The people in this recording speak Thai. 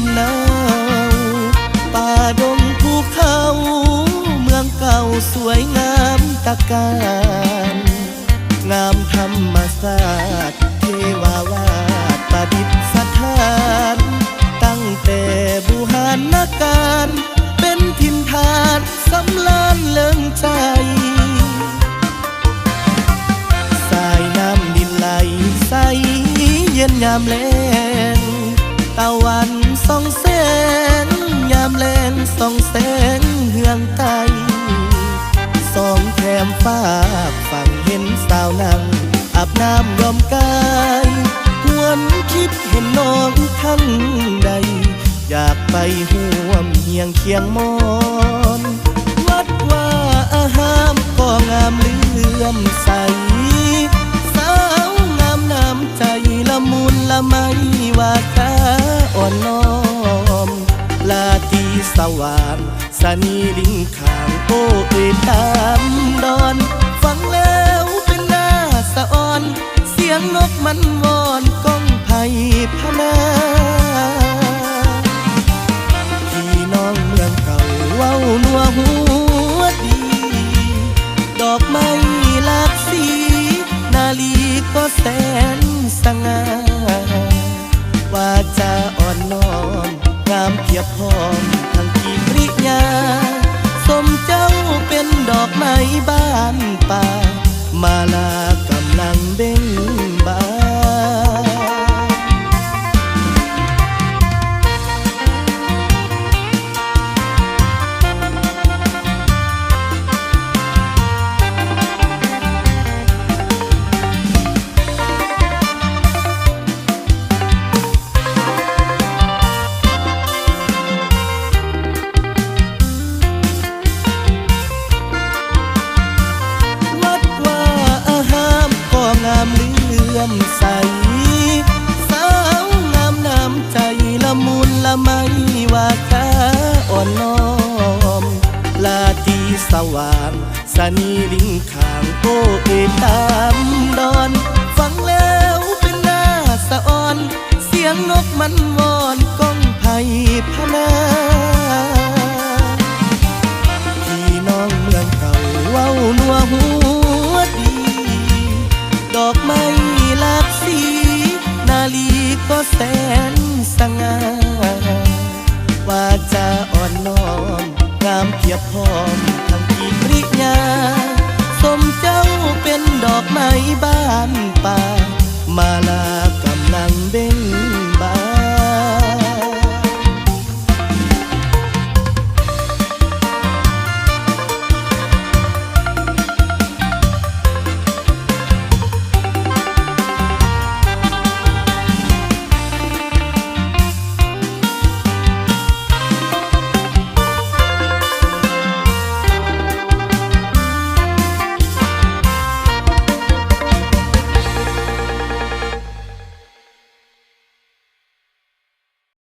ำหนาวป่าดงภูเขาเมืองเก่าสวยงามตะการงามธรรมศาสตร์เทวาวาดประดิษฐานตั้งแต่บูหานาการเป็นถิ่นฐานสำลานเลิงใจสายน้ำดินไหลใสเย็นยามแลงตะวันส่องแสงยามแลงส่องแสงเฮืองไตสองแถมฟ้าฝั่งเห็นสาวนั่งอาบน้ำยอมกายหวนคิดเห็นน้องทั้งใดอยากไปห่วมเฮียงเคียงมอนวัดว่าอาหามก็งามเลื่อมใสสาวงามน้ำใจละมุนละไมว่าตาอ่อนน้อมลาตรีสว่างสนีลิงขางโอ้เอ่ยตามดอนฟังแล้วเป็นหน้าสะอ่อนเสียงนกมันวอนก้องไผ่พนาพี่น้องเมืองเก่าเว้านัวหัวดีดอกไม้หลากสีนาลีก็แสนสง่าวาจาอ่อนน้อมงามเพียบพร้อมทั้งกิริยาสมเจ้าเป็นดอกไม้บ้านป่ามาลากำลังเบ่งบานใสสาวงามน้ำใจละมุนละไมว่าตาอ่อนน้อมลาตรีสว่างสนีลิงขางโอ้เอ่ยตามดอนฟังแล้วเป็นหน้าสะอ่อนเสียงนกมันวอนก้องไผ่พนาพี่น้องเมืองเก่าเว้านัวหัวดีดอกไม้หลากสีนาลีก็แสนสง่าวาจาอ่อนน้อมงามเพียบพร้อมทั้งกิริยาสมเจ้าเป็นดอกไม้บ้านป่ามาลากำลังเบ่ง